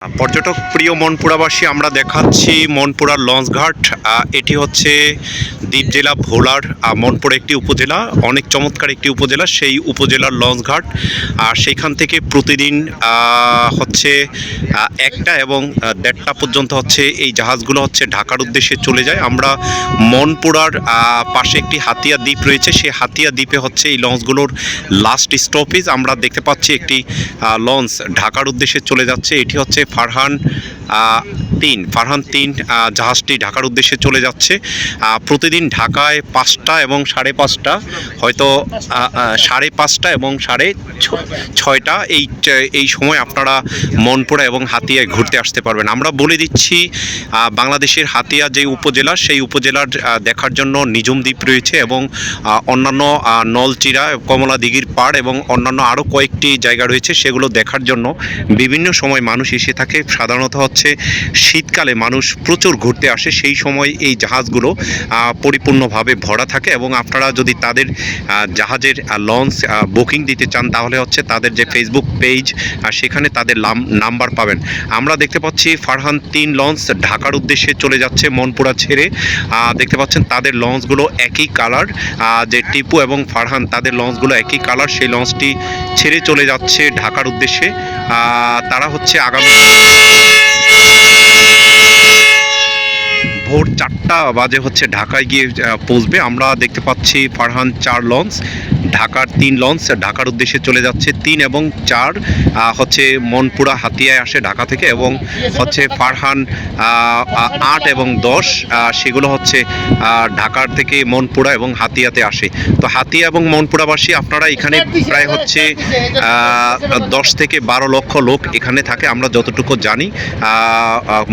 পর্যটক প্রিয় মনপুরাবাসী, আমরা দেখাচ্ছি মনপুরার লঞ্চঘাট। এটি হচ্ছে দ্বীপ জেলা ভোলার মনপুরা একটি উপজেলা, অনেক চমৎকার একটি উপজেলা। সেই উপজেলার লঞ্চঘাট, আর সেইখান থেকে প্রতিদিন হচ্ছে 1টা এবং 1:30 পর্যন্ত হচ্ছে এই জাহাজগুলো হচ্ছে ঢাকার উদ্দেশ্যে চলে যায়। আমরা মনপুরার পাশে একটি হাতিয়া দ্বীপ রয়েছে, সেই হাতিয়া দ্বীপে হচ্ছে এই লঞ্চগুলোর লাস্ট স্টপেজ। আমরা দেখতে পাচ্ছি একটি লঞ্চ ঢাকার উদ্দেশ্যে চলে যাচ্ছে। এটি হচ্ছে ফারহান 3 জাহাজটি ঢাকার উদ্দেশ্যে চলে যাচ্ছে। প্রতিদিন ঢাকায় 5টা এবং 5:30, হয়তো 5:30 এবং 6:30 এই সময় আপনারা মনপুরা এবং হাতিয়ায় ঘুরতে আসতে পারবেন। আমরা বলে দিচ্ছি, বাংলাদেশের হাতিয়া যে উপজেলা, সেই উপজেলার দেখার জন্য নিঝুম দ্বীপ রয়েছে এবং অন্যান্য নলচিরা, কমলা দিঘির পাড় এবং অন্যান্য আরও কয়েকটি জায়গা রয়েছে। সেগুলো দেখার জন্য বিভিন্ন সময় মানুষ এসে থাকে। সাধারণত হচ্ছে শীতকালে মানুষ প্রচুর ঘুরতে আসে, সেই সময় এই জাহাজগুলো পরিপূর্ণভাবে ভরা থাকে। এবং আপনারা যদি তাদের জাহাজের লঞ্চ বুকিং দিতে চান, তাহলে হচ্ছে তাদের যে ফেসবুক পেজ, সেখানে তাদের নাম্বার পাবেন। আমরা দেখতে পাচ্ছি ফারহান 3 লঞ্চ ঢাকার উদ্দেশ্যে চলে যাচ্ছে মনপুরা ছেড়ে। দেখতে পাচ্ছেন তাদের লঞ্চগুলো একই কালার, যে টিপু এবং ফারহান তাদের লঞ্চগুলো একই কালার। সেই লঞ্চটি ছেড়ে চলে যাচ্ছে ঢাকার উদ্দেশ্যে। তারা হচ্ছে আগামী ভোর 4টা বাজে হচ্ছে ঢাকায় গিয়ে পৌঁছবে। আমরা দেখতে পাচ্ছি ফারহান 4 লঞ্চ, ঢাকার 3 লঞ্চ ঢাকার উদ্দেশ্যে চলে যাচ্ছে। 3 এবং 4 হচ্ছে মনপুরা হাতিয়ায় আসে ঢাকা থেকে, এবং হচ্ছে ফারহান 8 এবং 10 সেগুলো হচ্ছে ঢাকার থেকে মনপুরা এবং হাতিয়াতে আসে। তো হাতিয়া এবং মনপুরাবাসী, আপনারা এখানে প্রায় হচ্ছে 10 থেকে 12 লক্ষ লোক এখানে থাকে। আমরা যতটুকু জানি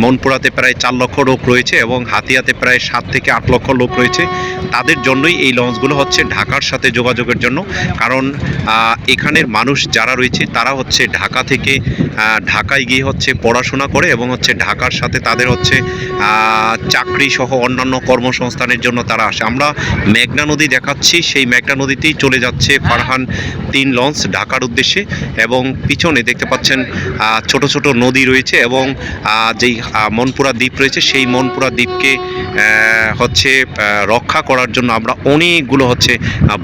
মনপুরাতে প্রায় 4 লক্ষ লোক রয়েছে এবং হাতিয়াতে প্রায় 7 থেকে 8 লক্ষ লোক রয়েছে। তাদের জন্যই এই লঞ্চগুলো হচ্ছে ঢাকার সাথে যোগাযোগের জন্য। কারণ এখানের মানুষ যারা রয়েছে তারা হচ্ছে ঢাকা থেকে ঢাকায় গিয়ে হচ্ছে পড়াশোনা করে এবং হচ্ছে ঢাকার সাথে তাদের হচ্ছে চাকরি সহ অন্যান্য কর্মসংস্থানের জন্য তারা আসে। আমরা মেঘনা নদী দেখাচ্ছি, সেই মেঘনা নদীতেই চলে যাচ্ছে ফারহান 3 লঞ্চ ঢাকার উদ্দেশ্যে। এবং পিছনে দেখতে পাচ্ছেন ছোট ছোট নদী রয়েছে এবং যেই মনপুরা দ্বীপ রয়েছে, সেই মনপুরা দ্বীপকে হচ্ছে রক্ষা করার জন্য আমরা অনেকগুলো হচ্ছে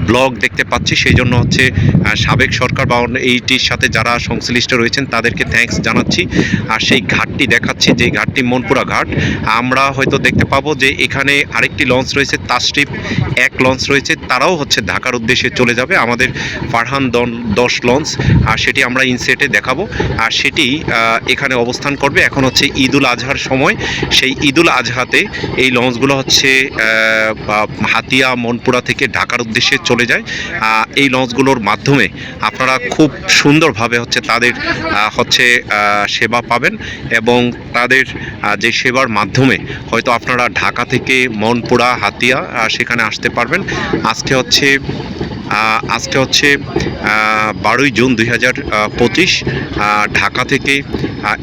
ব্লগ দেখতে পাচ্ছি। সেই জন্য হচ্ছে সাবেক সরকার বা এইটির সাথে যারা সংশ্লিষ্ট রয়েছেন তাদেরকে থ্যাঙ্কস জানাচ্ছি। আর সেই ঘাটটি দেখাচ্ছি, যে ঘাটটি মনপুরা ঘাট। আমরা হয়তো দেখতে পাবো যে এখানে আরেকটি লঞ্চ রয়েছে, তাশরিফ 1 লঞ্চ রয়েছে, তারাও হচ্ছে ঢাকার উদ্দেশ্যে চলে যাবে। আমাদের ফারহান 10 লঞ্চ, আর সেটি আমরা ইনসেটে দেখাবো। আর সেটি এখানে অবস্থান করবে। এখন হচ্ছে ঈদুল আজহার সময়, সেই ঈদুল আজহাতে এই লঞ্চগুলো হচ্ছে হাতিয়া মনপুরা থেকে ঢাকার উদ্দেশ্যে চলে যায়। এই লঞ্চগুলোর মাধ্যমে আপনারা খুব সুন্দরভাবে হচ্ছে তাদের হচ্ছে সেবা পাবেন, এবং তাদের যে সেবার মাধ্যমে হয়তো আপনারা ঢাকা থেকে মনপুরা হাতিয়া সেখানে আসতে পারবেন। আজকে হচ্ছে 12ই জুন 2025। ঢাকা থেকে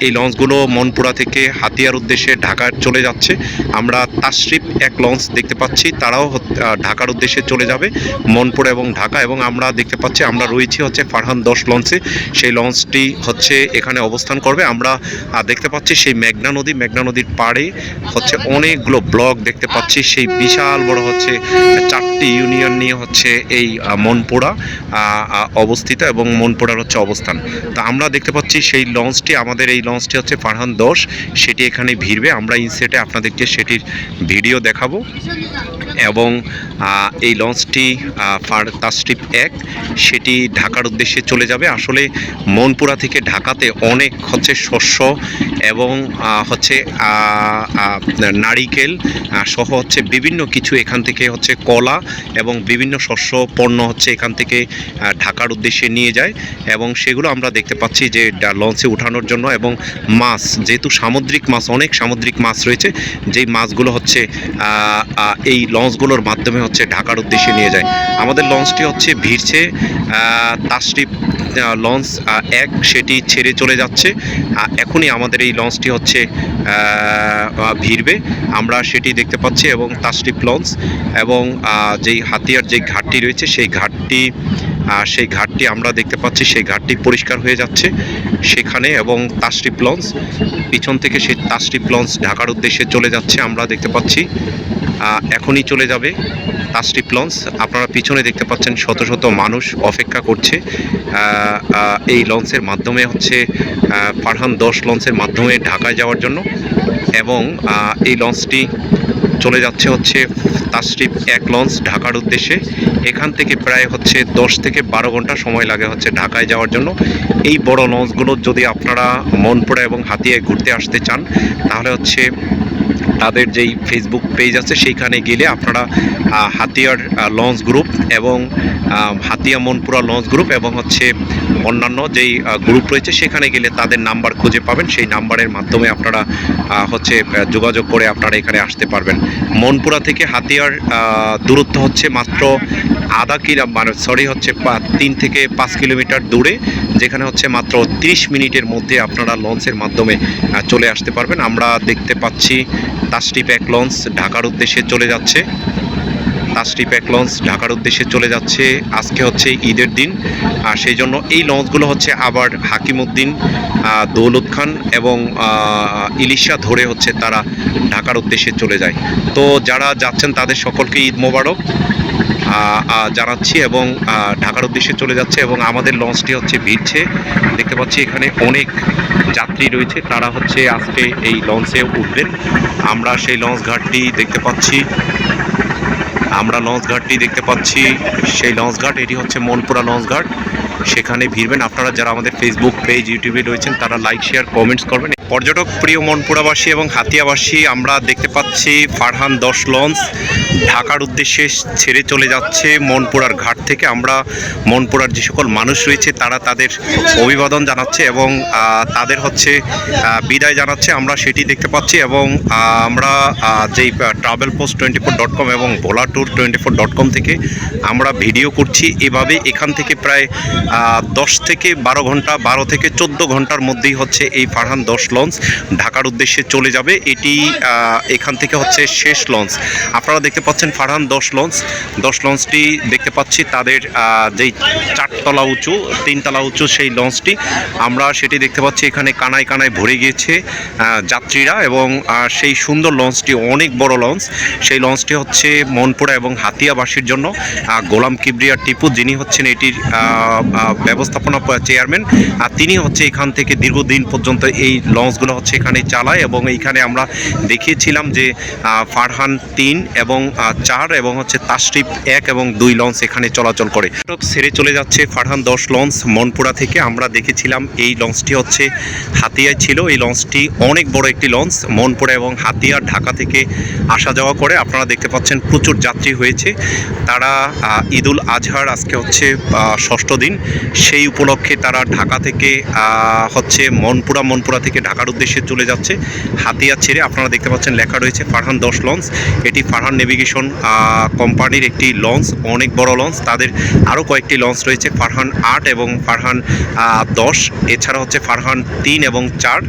এই লঞ্চগুলো মনপুরা থেকে হাতিয়ার উদ্দেশ্যে ঢাকা চলে যাচ্ছে। আমরা তাশরিফ 1 লঞ্চ দেখতে পাচ্ছি, তারাও ঢাকার উদ্দেশ্যে চলে যাবে, মনপুরা এবং ঢাকা। এবং আমরা দেখতে পাচ্ছি, আমরা রয়েছি হচ্ছে ফারহান 10 লঞ্চে, সেই লঞ্চটি হচ্ছে এখানে অবস্থান করবে। আমরা দেখতে পাচ্ছি সেই মেঘনা নদীর পাড়ে হচ্ছে অনেকগুলো ব্লক দেখতে পাচ্ছি। সেই বিশাল বড় হচ্ছে 4টি ইউনিয়ন নিয়ে হচ্ছে এই মনপুরা অবস্থিত এবং মনপুরার হচ্ছে অবস্থান। তো আমরা দেখতে পাচ্ছি সেই লঞ্চটি, আমাদের এই লঞ্চটি হচ্ছে ফারহান 10, সেটি এখানে ভিড়বে। আমরা ইনসেটে আপনাদেরকে সেটির ভিডিও দেখাবো। এবং এই লঞ্চটি তাশরিফ 1 সেটি ঢাকার উদ্দেশ্যে চলে যাবে। আসলে মনপুরা থেকে ঢাকাতে অনেক হচ্ছে শস্য এবং হচ্ছে নারিকেল সহ হচ্ছে বিভিন্ন কিছু এখান থেকে হচ্ছে কলা এবং বিভিন্ন শস্য পণ্য হচ্ছে এখান থেকে ঢাকার উদ্দেশ্যে নিয়ে যায়। এবং সেগুলো আমরা দেখতে পাচ্ছি যে লঞ্চে ওঠানোর জন্য। এবং মাছ, যেহেতু সামুদ্রিক মাছ, অনেক সামুদ্রিক মাছ রয়েছে, যেই মাছগুলো হচ্ছে এই লঞ্চগুলোর মাধ্যমে হচ্ছে ঢাকার উদ্দেশ্যে নিয়ে যায়। আমাদের লঞ্চটি হচ্ছে ভিড়ছে, তাশরিফ লঞ্চ 1 সেটি ছেড়ে চলে যাচ্ছে। এখনই আমাদের এই লঞ্চটি হচ্ছে ভিড়বে, আমরা সেটি দেখতে পাচ্ছি। এবং তাশরিফ লঞ্চ এবং যেই হাতিয়ার যে ঘাটটি রয়েছে, সেই ঘাটটি সেই ঘাটটি আমরা দেখতে পাচ্ছি, সেই ঘাটটি পরিষ্কার হয়ে যাচ্ছে সেখানে, এবং তাশরিফ লঞ্চ পিছন থেকে সেই তাশরিফ লঞ্চ ঢাকার উদ্দেশ্যে চলে যাচ্ছে আমরা দেখতে পাচ্ছি। এখনই চলে যাবে তাশরিফ লঞ্চ। আপনারা পিছনে দেখতে পাচ্ছেন শত শত মানুষ অপেক্ষা করছে এই লঞ্চের মাধ্যমে, হচ্ছে ফারহান 10 লঞ্চের মাধ্যমে ঢাকায় যাওয়ার জন্য। এবং এই লঞ্চটি চলে যাচ্ছে হচ্ছে তাশরিফ 1 লঞ্চ ঢাকার উদ্দেশ্যে। এখান থেকে প্রায় হচ্ছে 10 থেকে 12 ঘন্টা সময় লাগে হচ্ছে ঢাকায় যাওয়ার জন্য। এই বড় লঞ্চগুলো যদি আপনারা মনপুরা এবং হাতিয়ায় ঘুরতে আসতে চান, তাহলে হচ্ছে তাদের যেই ফেসবুক পেজ আছে সেইখানে গেলে আপনারা হাতিয়ার লঞ্চ গ্রুপ এবং হাতিয়া মনপুরা লঞ্চ গ্রুপ এবং হচ্ছে অন্যান্য যেই গ্রুপ রয়েছে সেখানে গেলে তাদের নাম্বার খুঁজে পাবেন। সেই নাম্বারের মাধ্যমে আপনারা হচ্ছে যোগাযোগ করে আপনারা এখানে আসতে পারবেন। মনপুরা থেকে হাতিয়ার দূরত্ব হচ্ছে মাত্র হচ্ছে 3 থেকে 5 কিলোমিটার দূরে, যেখানে হচ্ছে মাত্র 30 মিনিটের মধ্যে আপনারা লঞ্চের মাধ্যমে চলে আসতে পারবেন। আমরা দেখতে পাচ্ছি তাশরিফ 1 লঞ্চ ঢাকার উদ্দেশ্যে চলে যাচ্ছে। তাশরিফ 1 লঞ্চ ঢাকার উদ্দেশ্যে চলে যাচ্ছে। আজকে হচ্ছে ঈদের দিন, আর সেই জন্য এই লঞ্চগুলো হচ্ছে আবার হাকিমউদ্দিন, দৌলত খান এবং ইলিশা ধরে হচ্ছে তারা ঢাকার উদ্দেশ্যে চলে যায়। তো যারা যাচ্ছেন তাদের সকলকে ঈদ মোবারক জানাচ্ছি, এবং ঢাকার উদ্দেশ্যে চলে যাচ্ছে। এবং আমাদের লঞ্চটি হচ্ছে ভিড়ছে, দেখতে পাচ্ছি এখানে অনেক যাত্রী রয়েছে, তারা হচ্ছে আজকে এই লঞ্চে উঠবেন। আমরা সেই লঞ্চ ঘাটটি দেখতে পাচ্ছি, সেই লঞ্চ ঘাট, এটি হচ্ছে মনপুরা লঞ্চ ঘাট। সেখানে ভিড়বেন আপনারা। যারা আমাদের ফেসবুক পেজ, ইউটিউবে রয়েছেন, তারা লাইক, শেয়ার, কমেন্টস করবেন। পর্যটক প্রিয় মনপুরাবাসী এবং হাতিয়াবাসী, আমরা দেখতে পাচ্ছি ফারহান 10 লঞ্চ ঢাকার উদ্দেশ্যে ছেড়ে চলে যাচ্ছে মনপুরার ঘাট থেকে। আমরা মনপুরার যে সকল মানুষ রয়েছে তারা তাদের অভিবাদন জানাচ্ছে এবং তাদের হচ্ছে বিদায় জানাচ্ছে, আমরা সেটি দেখতে পাচ্ছি। এবং আমরা যেই travelpost24.com এবং volatour24.com থেকে আমরা ভিডিও করছি, এভাবে এখান থেকে প্রায় 10 থেকে 12 ঘন্টা, 12 থেকে 14 ঘন্টার মধ্যেই হচ্ছে এই ফারহান 10 লঞ্চ ঢাকার উদ্দেশ্যে চলে যাবে। এটি এখান থেকে হচ্ছে শেষ লঞ্চ। আপনারা দেখতে পাচ্ছেন ফারহান 10 লঞ্চটি দেখতে পাচ্ছি, তাদের যেই 3 তলা উঁচু সেই লঞ্চটি, আমরা সেটি দেখতে পাচ্ছি এখানে কানায় কানায় ভরে গিয়েছে যাত্রীরা। এবং সেই সুন্দর লঞ্চটি, অনেক বড় লঞ্চ, সেই লঞ্চটি হচ্ছে মনপুরা এবং হাতিয়াবাসীর জন্য গোলাম কিবরিয়া টিপু, যিনি হচ্ছেন এটির ব্যবস্থাপনা চেয়ারম্যান, আর তিনি হচ্ছে এখান থেকে দীর্ঘদিন পর্যন্ত এই লঞ্চগুলো হচ্ছে এখানে চালায়। এবং এইখানে আমরা দেখিয়েছিলাম যে ফারহান 3 এবং 4 এবং হচ্ছে তাশরিফ 1 এবং 2 লঞ্চ এখানে চলাচল করে। ছেড়ে চলে যাচ্ছে ফারহান 10 লঞ্চ মনপুরা থেকে। আমরা দেখেছিলাম এই লঞ্চটি হচ্ছে হাতিয়ায় ছিল। এই লঞ্চটি অনেক বড় একটি লঞ্চ, মনপুরা এবং হাতিয়া ঢাকা থেকে আসা যাওয়া করে। আপনারা দেখতে পাচ্ছেন প্রচুর যাত্রী হয়েছে। তারা ঈদুল আজহার আজকে হচ্ছে 6ষ্ঠ দিন, সেই উপলক্ষে তারা ঢাকা থেকে হচ্ছে মনপুরা থেকে ঢাকার উদ্দেশ্যে চলে যাচ্ছে হাতিয়া ছেড়ে। আপনারা দেখতে পাচ্ছেন লেখা রয়েছে ফারহান 10 লঞ্চ। এটি ফারহান নেভিগেশন কোম্পানির একটি লঞ্চ, অনেক বড় লঞ্চ। তাদের আরও কয়েকটি লঞ্চ রয়েছে, ফারহান 8 এবং ফারহান 10, এছাড়া হচ্ছে ফারহান 3 এবং 4।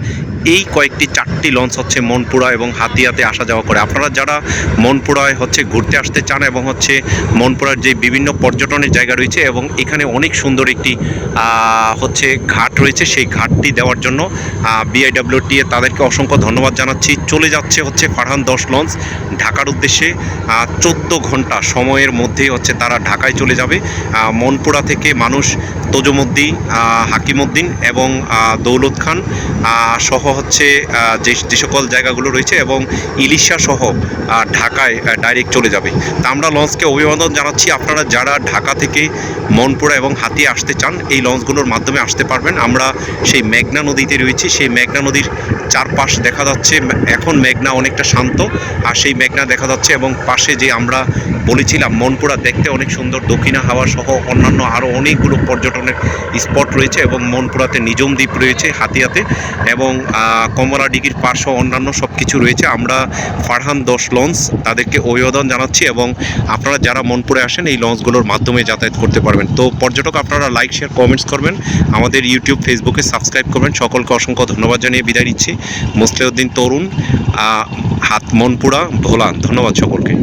এই কয়েকটি 4টি লঞ্চ হচ্ছে মনপুরা এবং হাতিয়াতে আসা যাওয়া করে। আপনারা যারা মনপুরায় হচ্ছে ঘুরতে আসতে চান এবং হচ্ছে মনপুরার যে বিভিন্ন পর্যটনের জায়গা রয়েছে এবং এখানে অনেক সুন্দর একটি হচ্ছে ঘাট রয়েছে, সেই ঘাটটি দেওয়ার জন্য BIWTA তাদেরকে অসংখ্য ধন্যবাদ জানাচ্ছি। চলে যাচ্ছে হচ্ছে ফারহান 10 লঞ্চ ঢাকার উদ্দেশ্যে। 14 ঘন্টা সময়ের মধ্যেই হচ্ছে তারা ঢাকায় চলে যাবে। মনপুরা থেকে মানুষ তজুমুদ্দিন, হাকিমউদ্দিন এবং দৌলত খান সহ হচ্ছে যে সকল জায়গাগুলো রয়েছে এবং ইলিশা সহ ঢাকায় ডাইরেক্ট চলে যাবে। তা আমরা লঞ্চকে অভিবাদন জানাচ্ছি। আপনারা যারা ঢাকা থেকে মনপুরা এবং হাতিয়া আসতে চান, এই লঞ্চগুলোর মাধ্যমে আসতে পারবেন। আমরা সেই মেঘনা নদীতে রয়েছি, সেই মেঘনা নদীর চারপাশ দেখা যাচ্ছে। এখন মেঘনা অনেকটা শান্ত, আর সেই মেঘনা দেখা যাচ্ছে। এবং পাশে যে আমরা বলেছিলাম মনপুরা দেখতে অনেক সুন্দর, দক্ষিণা হাওয়া সহ অন্যান্য আরও অনেকগুলো পর্যটনের স্পট রয়েছে। এবং মনপুরাতে নিজম দ্বীপ রয়েছে হাতিয়াতে, এবং কমলাডিগির পাশও অন্যান্য সব কিছু রয়েছে। আমরা ফারহান 10 লঞ্চ তাদেরকে অভিবাদন জানাচ্ছি, এবং আপনারা যারা মনপুরে আসেন এই লঞ্চগুলোর মাধ্যমে যাতায়াত করতে পারবেন। তো পর্যটক আপনারা লাইক, শেয়ার, কমেন্টস করবেন, আমাদের ইউটিউব, ফেসবুকে সাবস্ক্রাইব করবেন। সকলকে অসংখ্য ধন্যবাদ জানিয়ে বিদায় নিচ্ছি। মোসলেউদ্দিন তরুণ, মনপুরা, ভোলা। ধন্যবাদ সকলকে।